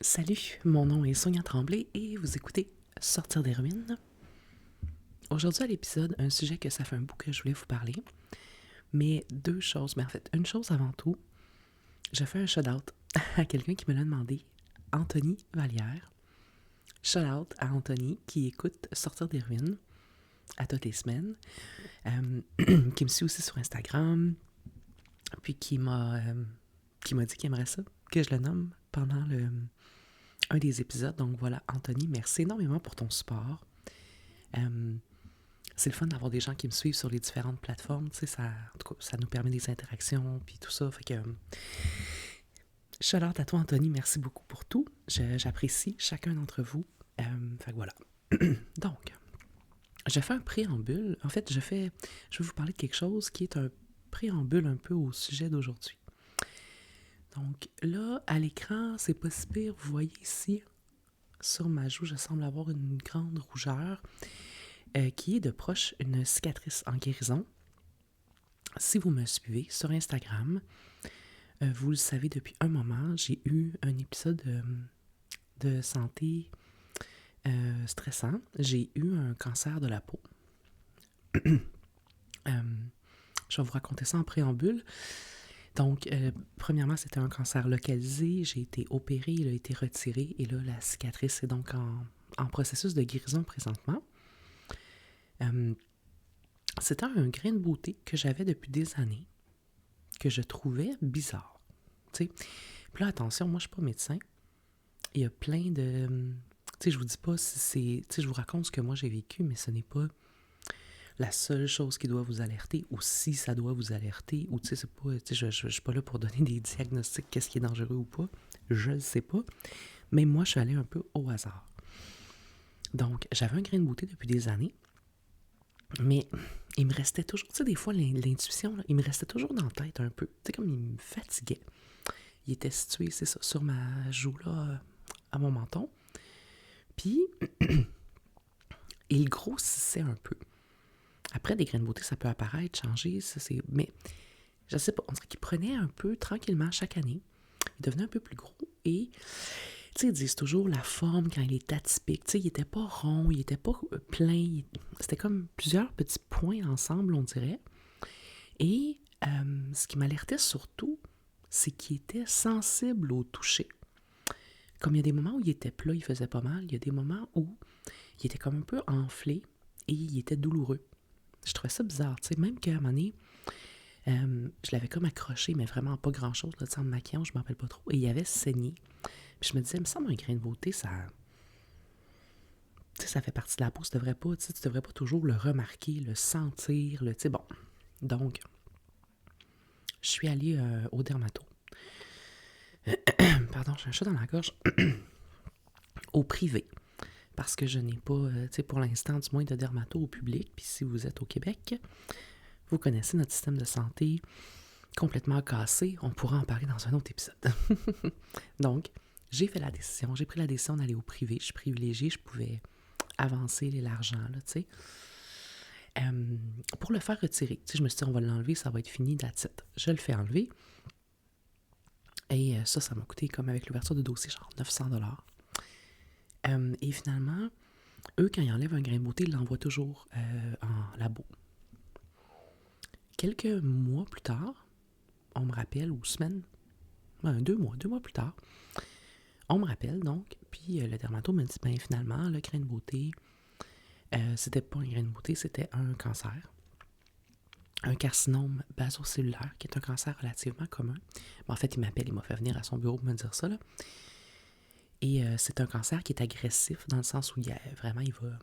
Salut, mon nom est Sonia Tremblay et vous écoutez Sortir des ruines. Aujourd'hui à l'épisode, un sujet que ça fait un bout que je voulais vous parler, mais deux choses, mais en fait, une chose avant tout, je fais un shout-out à quelqu'un qui me l'a demandé, Anthony Vallière. Shout-out à Anthony qui écoute Sortir des ruines à toutes les semaines, qui me suit aussi sur Instagram, puis qui m'a dit qu'il aimerait ça, que je le nomme pendant un des épisodes. Donc voilà, Anthony, merci énormément pour ton support. C'est le fun d'avoir des gens qui me suivent sur les différentes plateformes, tu sais, en tout cas, ça nous permet des interactions, puis tout ça, fait que shout-out à toi, Anthony, merci beaucoup pour tout, j'apprécie chacun d'entre vous, fait que voilà. Donc, je fais un préambule, en fait, je vais vous parler de quelque chose qui est un préambule un peu au sujet d'aujourd'hui. Donc là, à l'écran, c'est pas si pire, vous voyez ici, sur ma joue, je semble avoir une grande rougeur, qui est de proche une cicatrice en guérison. Si vous me suivez sur Instagram, vous le savez depuis un moment, j'ai eu un épisode de santé stressant. J'ai eu un cancer de la peau. Je vais vous raconter ça en préambule. Donc, premièrement, c'était un cancer localisé. J'ai été opérée, il a été retiré. Et là, la cicatrice est donc en processus de guérison présentement. C'était un grain de beauté que j'avais depuis des années, que je trouvais bizarre. Tu sais, puis là, attention, moi, je suis pas médecin. Il y a plein de... Tu sais, je vous dis pas si c'est... Tu sais, je vous raconte ce que moi j'ai vécu, mais ce n'est pas la seule chose qui doit vous alerter, ou si ça doit vous alerter, ou tu sais, c'est pas... Tu sais, je suis pas là pour donner des diagnostics, qu'est-ce qui est dangereux ou pas. Je le sais pas. Mais moi, je suis allée un peu au hasard. Donc, j'avais un grain de beauté depuis des années, mais il me restait toujours... Tu sais, des fois, l'intuition, là, il me restait toujours dans la tête un peu. Tu sais, comme il me fatiguait. Il était situé, c'est ça, sur ma joue, là, à mon menton. Puis, il grossissait un peu. Après, des grains de beauté, ça peut apparaître, changer, ça c'est... Mais, je sais pas, on dirait qu'il prenait un peu, tranquillement, chaque année. Il devenait un peu plus gros et... Tu sais, ils disent toujours la forme quand il est atypique. Tu sais, il était pas rond, il était pas plein. C'était comme plusieurs petits points ensemble, on dirait. Et ce qui m'alertait surtout, c'est qu'il était sensible au toucher. Comme il y a des moments où il était plat, il faisait pas mal, il y a des moments où il était comme un peu enflé et il était douloureux. Je trouvais ça bizarre, tu sais, même qu'à un moment donné, je l'avais comme accroché, mais vraiment pas grand-chose, là, en me maquillant, je m'en rappelle pas trop, et il avait saigné. Puis je me disais, il me semble un grain de beauté, ça... Tu sais, ça fait partie de la peau, tu devrais pas toujours le remarquer, le sentir, tu sais, bon. Donc, je suis allée au dermato. Pardon, j'ai un chat dans la gorge. Au privé. Parce que je n'ai pas, tu sais, pour l'instant, du moins de dermato au public. Puis si vous êtes au Québec, vous connaissez notre système de santé complètement cassé. On pourra en parler dans un autre épisode. Donc, j'ai pris la décision d'aller au privé. Je suis privilégiée, je pouvais avancer l'argent, là, tu sais. Pour le faire retirer, tu sais, je me suis dit, on va l'enlever, ça va être fini, that's it. Je le fais enlever. Et ça m'a coûté, comme avec l'ouverture de dossier, genre 900$. Et finalement, eux, quand ils enlèvent un grain de beauté, ils l'envoient toujours en labo. Quelques mois plus tard, on me rappelle, ou semaines, 2 mois plus tard, on me rappelle donc, puis le dermato me dit, ben finalement, le grain de beauté, c'était pas un grain de beauté, c'était un cancer. Un carcinome basocellulaire, qui est un cancer relativement commun. Mais en fait, il m'appelle, il m'a fait venir à son bureau pour me dire ça, là. Et c'est un cancer qui est agressif, dans le sens où il va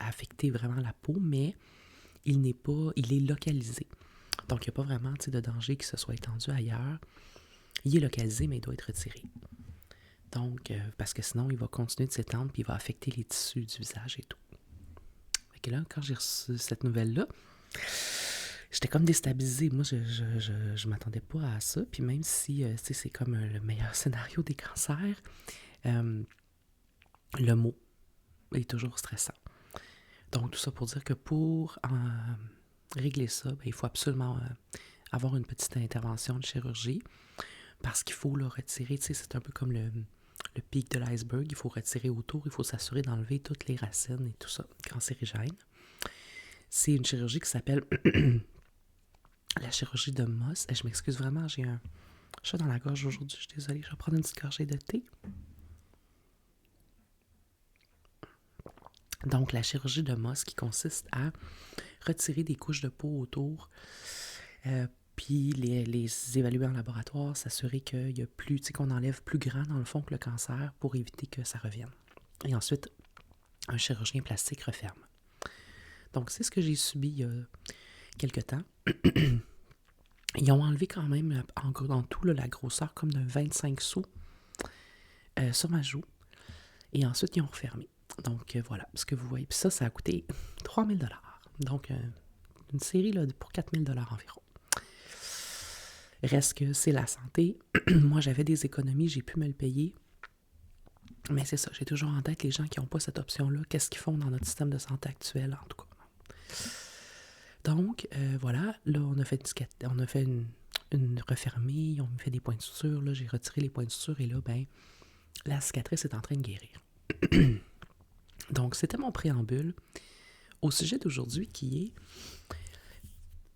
affecter vraiment la peau, mais il est localisé. Donc, il n'y a pas vraiment de danger qu'il se soit étendu ailleurs. Il est localisé, mais il doit être retiré. Donc, parce que sinon, il va continuer de s'étendre, puis il va affecter les tissus du visage et tout. Fait que là, quand j'ai reçu cette nouvelle-là, j'étais comme déstabilisée. Moi, je m'attendais pas à ça. Puis même si, c'est comme le meilleur scénario des cancers, le mot est toujours stressant. Donc, tout ça pour dire que pour régler ça, il faut absolument avoir une petite intervention de chirurgie parce qu'il faut le retirer. Tu sais, c'est un peu comme le pic de l'iceberg. Il faut retirer autour, il faut s'assurer d'enlever toutes les racines et tout ça, cancérigène. C'est une chirurgie qui s'appelle la chirurgie de Moss. Je m'excuse vraiment, j'ai un chat dans la gorge aujourd'hui, je suis désolée. Je vais prendre une petite gorgée de thé. Donc, la chirurgie de Moss qui consiste à retirer des couches de peau autour, puis les évaluer en laboratoire, s'assurer qu'il y a plus, qu'on enlève plus grand dans le fond que le cancer pour éviter que ça revienne. Et ensuite, un chirurgien plastique referme. Donc, c'est ce que j'ai subi il y a quelques temps. Ils ont enlevé quand même, en tout, là, la grosseur comme de 25 sous sur ma joue. Et ensuite, ils ont refermé. Donc, voilà ce que vous voyez. Puis ça a coûté 3 000 $. Donc, une série là, pour 4 000 $ environ. Reste que c'est la santé. Moi, j'avais des économies, j'ai pu me le payer. Mais c'est ça, j'ai toujours en tête les gens qui n'ont pas cette option-là. Qu'est-ce qu'ils font dans notre système de santé actuel, en tout cas. Donc, voilà, là, on a fait une refermée, on me fait des points de suture, là, j'ai retiré les points de suture et là, ben, la cicatrice est en train de guérir. Donc, c'était mon préambule au sujet d'aujourd'hui qui est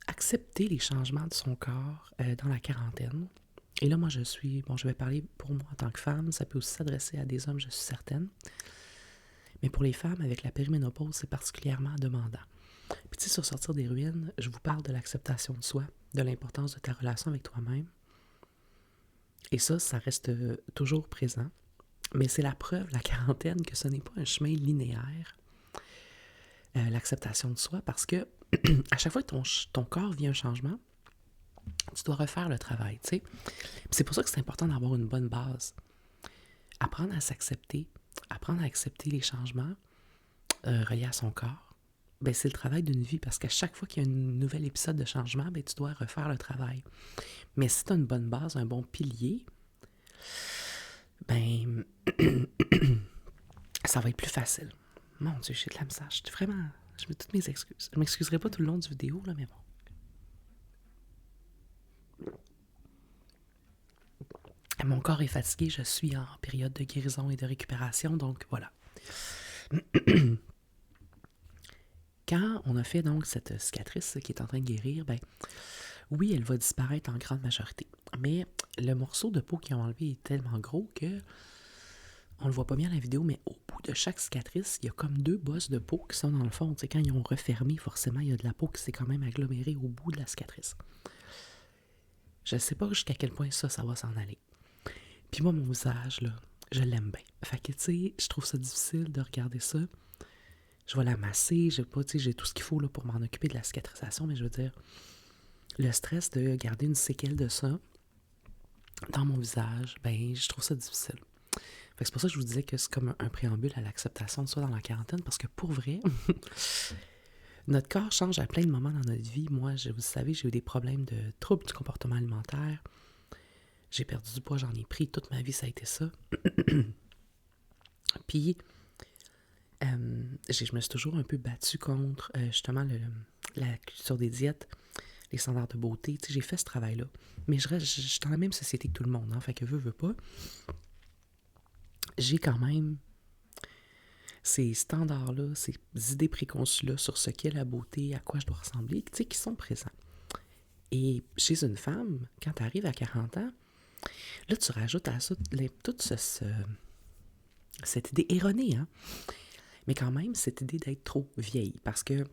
accepter les changements de son corps dans la quarantaine. Et là, moi, je vais parler pour moi en tant que femme, ça peut aussi s'adresser à des hommes, je suis certaine. Mais pour les femmes, avec la périménopause, c'est particulièrement demandant. Puis tu sais, sur Sortir des ruines, je vous parle de l'acceptation de soi, de l'importance de ta relation avec toi-même. Et ça reste toujours présent. Mais c'est la preuve, la quarantaine, que ce n'est pas un chemin linéaire, l'acceptation de soi, parce que à chaque fois que ton corps vit un changement, tu dois refaire le travail, tu sais. Puis c'est pour ça que c'est important d'avoir une bonne base. Apprendre à s'accepter, apprendre à accepter les changements reliés à son corps, ben, c'est le travail d'une vie, parce qu'à chaque fois qu'il y a un nouvel épisode de changement, ben, tu dois refaire le travail. Mais si tu as une bonne base, un bon pilier, ben, ça va être plus facile. Mon Dieu, j'ai de la misère. Je mets toutes mes excuses. Je m'excuserai pas tout le long du vidéo, là, mais bon. Mon corps est fatigué, je suis en période de guérison et de récupération, donc voilà. Quand on a fait donc cette cicatrice qui est en train de guérir, ben oui, elle va disparaître en grande majorité. Mais le morceau de peau qu'ils ont enlevé est tellement gros que on le voit pas bien dans la vidéo, mais au bout de chaque cicatrice, il y a comme 2 bosses de peau qui sont dans le fond. Tu sais, quand ils ont refermé, forcément, il y a de la peau qui s'est quand même agglomérée au bout de la cicatrice. Je sais pas jusqu'à quel point ça va s'en aller. Puis moi, mon visage, là, je l'aime bien. Fait que, tu sais, je trouve ça difficile de regarder ça. Je vais la masser, j'ai tout ce qu'il faut là, pour m'en occuper de la cicatrisation, mais je veux dire, le stress de garder une séquelle de ça dans mon visage, ben, je trouve ça difficile. Fait que c'est pour ça que je vous disais que c'est comme un préambule à l'acceptation de soi dans la quarantaine, parce que pour vrai, notre corps change à plein de moments dans notre vie. Moi, vous savez, j'ai eu des problèmes de troubles du comportement alimentaire. J'ai perdu du poids, j'en ai pris. Toute ma vie, ça a été ça. Puis, je me suis toujours un peu battue contre, justement, la culture des diètes, les standards de beauté. Tu sais, j'ai fait ce travail-là. Mais je suis dans la même société que tout le monde, hein, fait que veux pas. J'ai quand même ces standards-là, ces idées préconçues-là sur ce qu'est la beauté, à quoi je dois ressembler, tu sais, qui sont présents. Et chez une femme, quand tu arrives à 40 ans, là, tu rajoutes à ça toute cette idée erronée, hein? Mais quand même, cette idée d'être trop vieille, parce que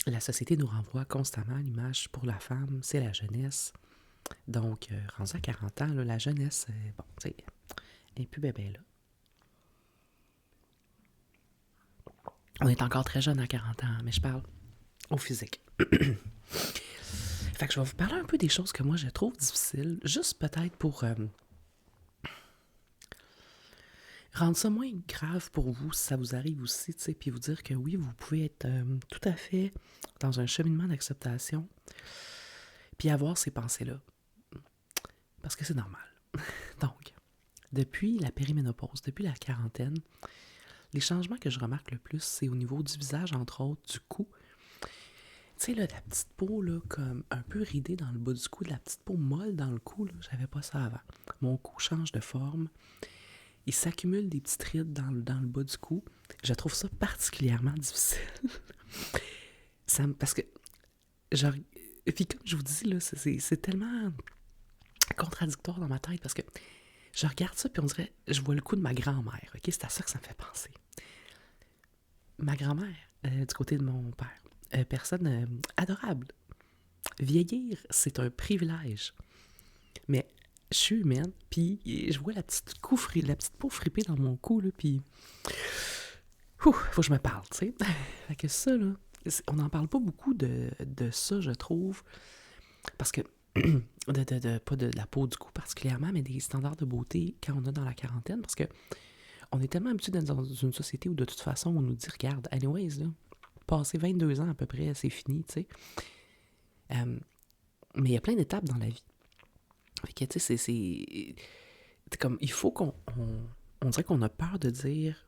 la société nous renvoie constamment à l'image pour la femme, c'est la jeunesse. Donc, rendu à 40 ans, là, la jeunesse, bon, tu sais, elle n'est plus bébé, là. On est encore très jeune à 40 ans, mais je parle au physique. Fait que je vais vous parler un peu des choses que moi je trouve difficiles, juste peut-être pour rendre ça moins grave pour vous si ça vous arrive aussi, tu sais, puis vous dire que oui, vous pouvez être tout à fait dans un cheminement d'acceptation, puis avoir ces pensées-là. Parce que c'est normal. Donc, depuis la périménopause, depuis la quarantaine, les changements que je remarque le plus, c'est au niveau du visage, entre autres, du cou. sais, là, la petite peau, là, comme un peu ridée dans le bas du cou, de la petite peau molle dans le cou, là, j'avais pas ça avant. Mon cou change de forme. Il s'accumule des petites rides dans le bas du cou. Je trouve ça particulièrement difficile. Parce que, genre, et puis comme je vous dis, là, c'est tellement contradictoire dans ma tête parce que je regarde ça puis on dirait, je vois le cou de ma grand-mère. Ok, c'est à ça que ça me fait penser. Ma grand-mère, du côté de mon père, personne adorable. Vieillir, c'est un privilège. Mais je suis humaine, puis je vois la petite peau fripée dans mon cou, là, puis faut que je me parle, tu sais. Fait que ça, là, on n'en parle pas beaucoup de ça, je trouve, parce que, pas de la peau du cou particulièrement, mais des standards de beauté quand on est dans la quarantaine, parce que on est tellement habitué dans une société où de toute façon on nous dit, regarde, anyways, là, passer 22 ans à peu près, c'est fini, tu sais. Mais il y a plein d'étapes dans la vie. Fait que, tu sais, c'est comme, il faut on dirait qu'on a peur de dire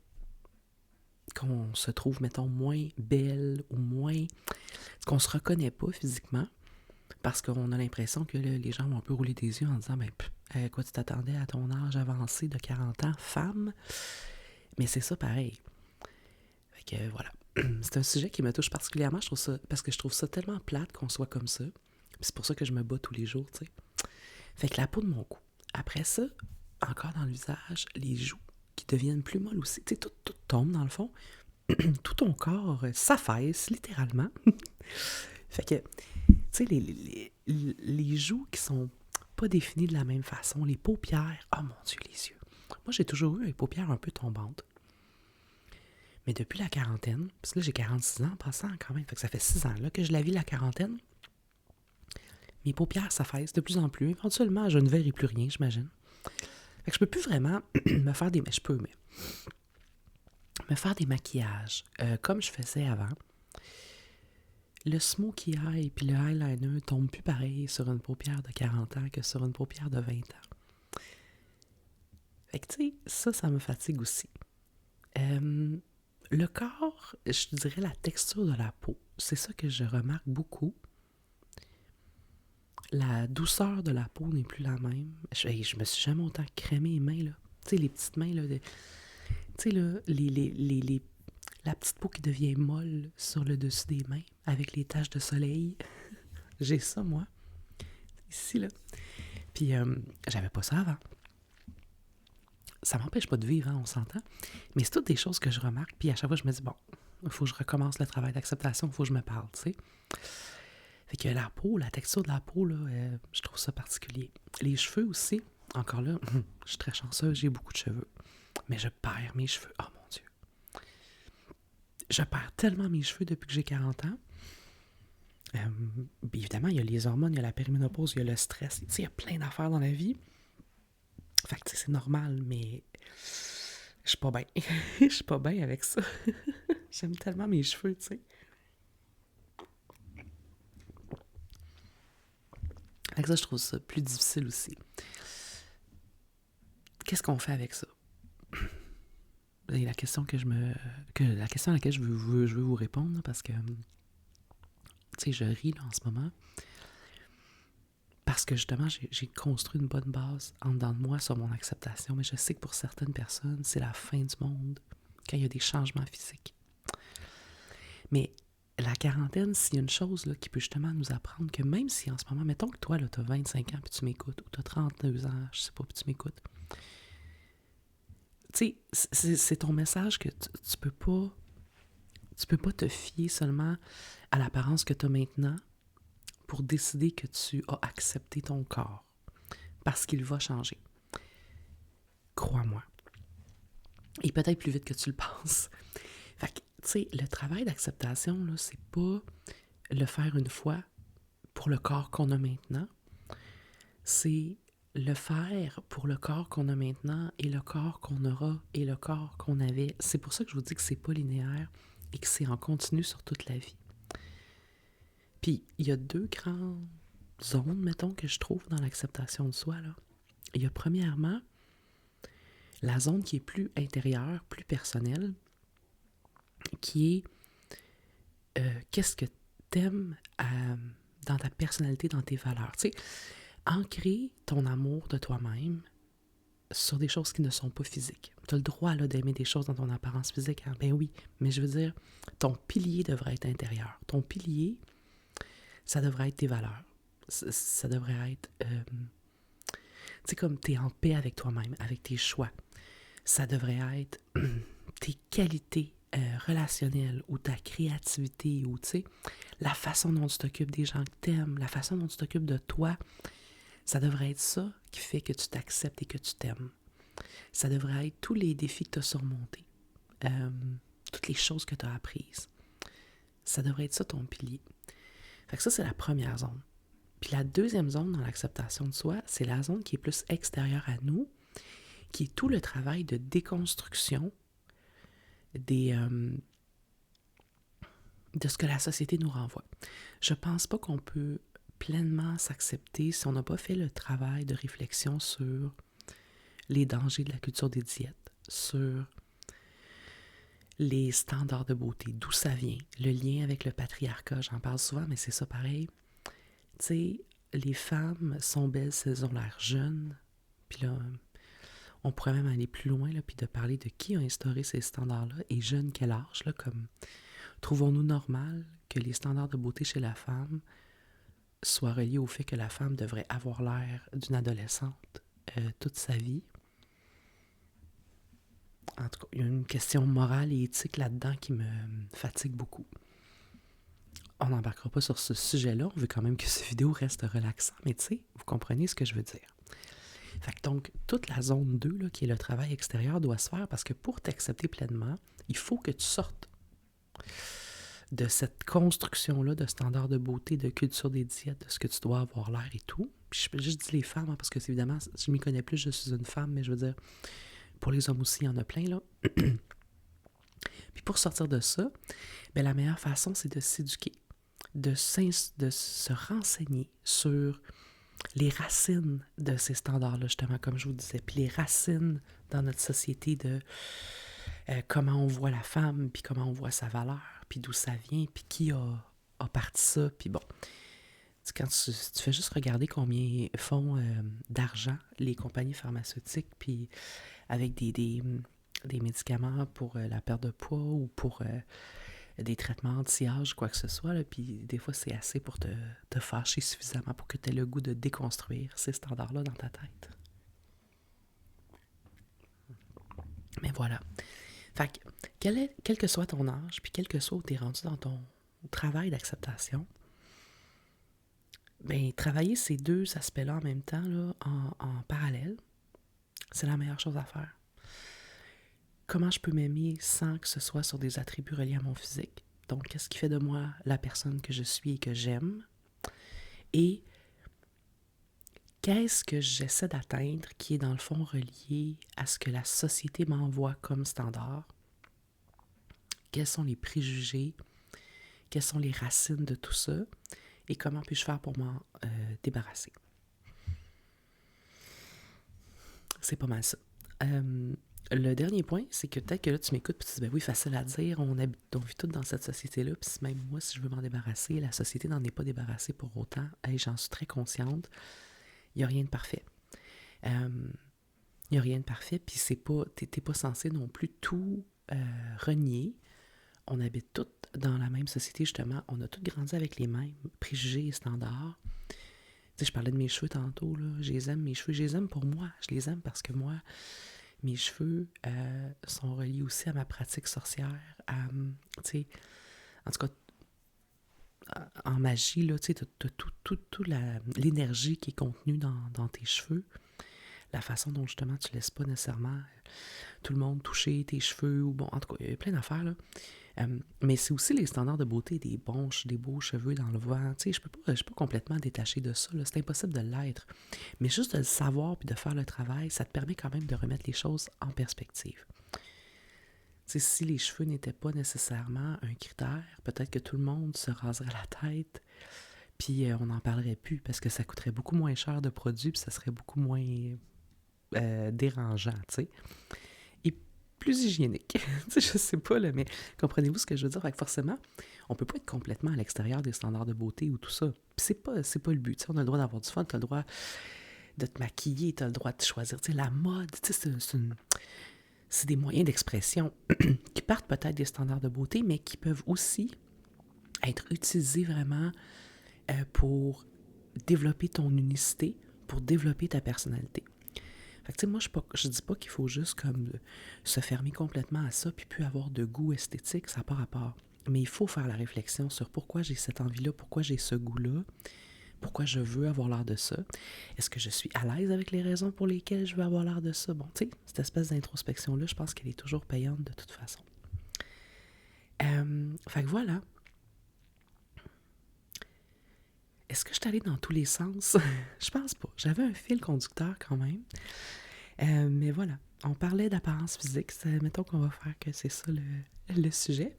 qu'on se trouve, mettons, moins belle ou moins, qu'on se reconnaît pas physiquement parce qu'on a l'impression que là, les gens vont un peu rouler des yeux en disant, ben, quoi, tu t'attendais à ton âge avancé de 40 ans, femme? Mais c'est ça pareil. Fait que, voilà. C'est un sujet qui me touche particulièrement, je trouve ça, parce que je trouve ça tellement plate qu'on soit comme ça. Puis c'est pour ça que je me bats tous les jours, tu sais. Fait que la peau de mon cou. Après ça, encore dans le visage, les joues qui deviennent plus molles aussi. Tu sais, tout tombe dans le fond. Tout ton corps s'affaisse, littéralement. Fait que, tu sais, les joues qui sont pas définies de la même façon, les paupières, oh mon Dieu, les yeux. Moi, j'ai toujours eu les paupières un peu tombantes. Mais depuis la quarantaine, parce que là, j'ai 46 ans en passant quand même, fait que ça fait 6 ans là, que je la vis la quarantaine, mes paupières s'affaissent de plus en plus. Éventuellement, je ne verrai plus rien, j'imagine. Fait que je peux plus vraiment me faire des... Je peux, mais... me faire des maquillages comme je faisais avant. Le smokey eye puis le eyeliner tombent plus pareil sur une paupière de 40 ans que sur une paupière de 20 ans. Fait que, tu sais, ça me fatigue aussi. Le corps, je dirais la texture de la peau. C'est ça que je remarque beaucoup. La douceur de la peau n'est plus la même. Je me suis jamais autant crémé les mains, là. Tu sais, les petites mains, là. Tu sais, là, la petite peau qui devient molle sur le dessus des mains, avec les taches de soleil. J'ai ça, moi. Ici, là. Puis, j'avais pas ça avant. Ça m'empêche pas de vivre, hein, on s'entend. Mais c'est toutes des choses que je remarque. Puis à chaque fois, je me dis, bon, il faut que je recommence le travail d'acceptation, il faut que je me parle, tu sais. Fait que la peau, la texture de la peau, là, je trouve ça particulier. Les cheveux aussi, encore là, je suis très chanceuse, j'ai beaucoup de cheveux. Mais je perds mes cheveux. Oh mon Dieu. Je perds tellement mes cheveux depuis que j'ai 40 ans. Évidemment, il y a les hormones, il y a la périménopause, il y a le stress. Tu sais, il y a plein d'affaires dans la vie. Fait que, tu sais, c'est normal, mais je suis pas bien. Je suis pas bien avec ça. J'aime tellement mes cheveux, tu sais. Fait que ça, je trouve ça plus difficile aussi. Qu'est-ce qu'on fait avec ça? C'est la question la question à laquelle je veux vous répondre, là, parce que, tu sais, je ris là, en ce moment. Parce que justement, j'ai construit une bonne base en dedans de moi sur mon acceptation, mais je sais que pour certaines personnes, c'est la fin du monde quand il y a des changements physiques. Mais la quarantaine, s'il y a une chose là, qui peut justement nous apprendre que même si en ce moment, mettons que toi, tu as 25 ans puis tu m'écoutes, ou tu as 32 ans, je sais pas, puis tu m'écoutes, tu sais, c'est ton message que tu peux pas te fier seulement à l'apparence que tu as maintenant pour décider que tu as accepté ton corps. Parce qu'il va changer. Crois-moi. Et peut-être plus vite que tu le penses. Fait que, tu sais, le travail d'acceptation, là, c'est pas le faire une fois pour le corps qu'on a maintenant. C'est le faire pour le corps qu'on a maintenant et le corps qu'on aura et le corps qu'on avait. C'est pour ça que je vous dis que c'est pas linéaire et que c'est en continu sur toute la vie. Puis, il y a 2 grandes zones, mettons, que je trouve dans l'acceptation de soi, là. Il y a premièrement la zone qui est plus intérieure, plus personnelle, qui est qu'est-ce que t'aimes dans ta personnalité, dans tes valeurs. Tu sais, ancrer ton amour de toi-même sur des choses qui ne sont pas physiques. Tu as le droit là, d'aimer des choses dans ton apparence physique. Hein? Ben oui, mais je veux dire, ton pilier devrait être intérieur. Ton pilier, ça devrait être tes valeurs. Ça devrait être... tu sais, comme tu es en paix avec toi-même, avec tes choix. Ça devrait être tes qualités relationnelles ou ta créativité ou, tu sais, la façon dont tu t'occupes des gens que tu aimes, la façon dont tu t'occupes de toi. Ça devrait être ça qui fait que tu t'acceptes et que tu t'aimes. Ça devrait être tous les défis que tu as surmontés, toutes les choses que tu as apprises. Ça devrait être ça ton pilier. Fait que ça, c'est la première zone. Puis la deuxième zone dans l'acceptation de soi, c'est la zone qui est plus extérieure à nous, qui est tout le travail de déconstruction de ce que la société nous renvoie. Je pense pas qu'on peut pleinement s'accepter si on n'a pas fait le travail de réflexion sur les dangers de la culture des diètes, sur les standards de beauté, d'où ça vient, le lien avec le patriarcat, j'en parle souvent, mais c'est ça pareil. Tu sais, les femmes sont belles si elles ont l'air jeunes, puis là, on pourrait même aller plus loin, là, puis de parler de qui a instauré ces standards-là, et jeune quel âge, là, comme trouvons-nous normal que les standards de beauté chez la femme soient reliés au fait que la femme devrait avoir l'air d'une adolescente toute sa vie? En tout cas, il y a une question morale et éthique là-dedans qui me fatigue beaucoup. On n'embarquera pas sur ce sujet-là, on veut quand même que cette vidéo reste relaxante, mais tu sais, vous comprenez ce que je veux dire. Fait que donc, toute la zone 2, là, qui est le travail extérieur, doit se faire parce que pour t'accepter pleinement, il faut que tu sortes de cette construction-là de standards de beauté, de culture des diètes, de ce que tu dois avoir l'air et tout. Puis je juste dis les femmes, hein, parce que évidemment, je m'y connais plus, je suis une femme, mais je veux dire, pour les hommes aussi, il y en a plein, là. Puis pour sortir de ça, ben, la meilleure façon, c'est de s'éduquer, de se renseigner sur les racines de ces standards-là, justement, comme je vous disais, puis les racines dans notre société de comment on voit la femme, puis comment on voit sa valeur, puis d'où ça vient, puis qui a parti ça, puis bon. Quand tu fais juste regarder combien font d'argent les compagnies pharmaceutiques, puis avec des médicaments pour la perte de poids ou pour des traitements anti-âge, quoi que ce soit, là, puis des fois, c'est assez pour te fâcher suffisamment pour que tu aies le goût de déconstruire ces standards-là dans ta tête. Mais voilà. Fait que, quel que soit ton âge, puis quel que soit où tu es rendu dans ton travail d'acceptation, bien, travailler ces deux aspects-là en même temps, là, en parallèle, c'est la meilleure chose à faire. Comment je peux m'aimer sans que ce soit sur des attributs reliés à mon physique? Donc, qu'est-ce qui fait de moi la personne que je suis et que j'aime? Et qu'est-ce que j'essaie d'atteindre qui est dans le fond relié à ce que la société m'envoie comme standard? Quels sont les préjugés? Quelles sont les racines de tout ça? Et comment puis-je faire pour m'en débarrasser? C'est pas mal ça. Le dernier point, c'est que peut-être que là, tu m'écoutes et tu te dis, ben oui, facile à dire, on vit tous dans cette société-là, puis même moi, si je veux m'en débarrasser, la société n'en est pas débarrassée pour autant. Hey, j'en suis très consciente. Il n'y a rien de parfait. Il n'y a rien de parfait, puis t'es pas censé non plus tout renier. On habite toutes dans la même société, justement. On a toutes grandi avec les mêmes préjugés et standards. Tu sais, je parlais de mes cheveux tantôt, là. Je les aime, mes cheveux. Je les aime pour moi. Je les aime parce que moi, mes cheveux sont reliés aussi à ma pratique sorcière. Tu sais, en tout cas, en magie, là, tu sais, t'as toute l'énergie qui est contenue dans tes cheveux. La façon dont, justement, tu laisses pas nécessairement tout le monde toucher tes cheveux, ou bon, en tout cas, il y a plein d'affaires, là. Mais c'est aussi les standards de beauté des beaux cheveux dans le vent. Tu sais, je suis pas complètement détachée de ça, là. C'est impossible de l'être. Mais juste de le savoir puis de faire le travail, ça te permet quand même de remettre les choses en perspective. Tu sais, si les cheveux n'étaient pas nécessairement un critère, peut-être que tout le monde se raserait la tête, puis on n'en parlerait plus parce que ça coûterait beaucoup moins cher de produits, puis ça serait beaucoup moins dérangeant, tu sais. Et plus hygiénique. Tu sais, je sais pas, là, mais comprenez-vous ce que je veux dire? Fait que forcément, on peut pas être complètement à l'extérieur des standards de beauté ou tout ça. Puis c'est pas le but. Tu sais, on a le droit d'avoir du fun, tu as le droit de te maquiller, tu as le droit de choisir. Tu sais, la mode, tu sais, c'est des moyens d'expression qui partent peut-être des standards de beauté, mais qui peuvent aussi être utilisés vraiment pour développer ton unicité, pour développer ta personnalité. Fait que, tu sais, moi, je dis pas qu'il faut juste comme se fermer complètement à ça puis plus avoir de goût esthétique, ça n'a pas rapport. Mais il faut faire la réflexion sur pourquoi j'ai cette envie-là, pourquoi j'ai ce goût-là, pourquoi je veux avoir l'air de ça. Est-ce que je suis à l'aise avec les raisons pour lesquelles je veux avoir l'air de ça? Bon, tu sais, cette espèce d'introspection-là, je pense qu'elle est toujours payante de toute façon. Fait que voilà. Est-ce que je suis allée dans tous les sens? Je pense pas. J'avais un fil conducteur quand même. Mais voilà, on parlait d'apparence physique. Mettons qu'on va faire que c'est ça le sujet.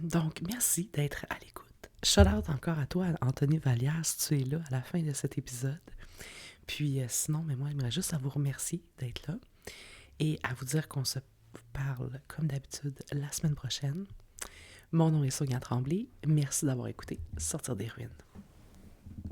Donc, merci d'être à l'écoute. Shout-out encore à toi, Anthony Vallière, si tu es là à la fin de cet épisode. Puis sinon, mais moi, j'aimerais juste à vous remercier d'être là et à vous dire qu'on se parle, comme d'habitude, la semaine prochaine. Mon nom est Sonia Tremblay. Merci d'avoir écouté Sortir des ruines.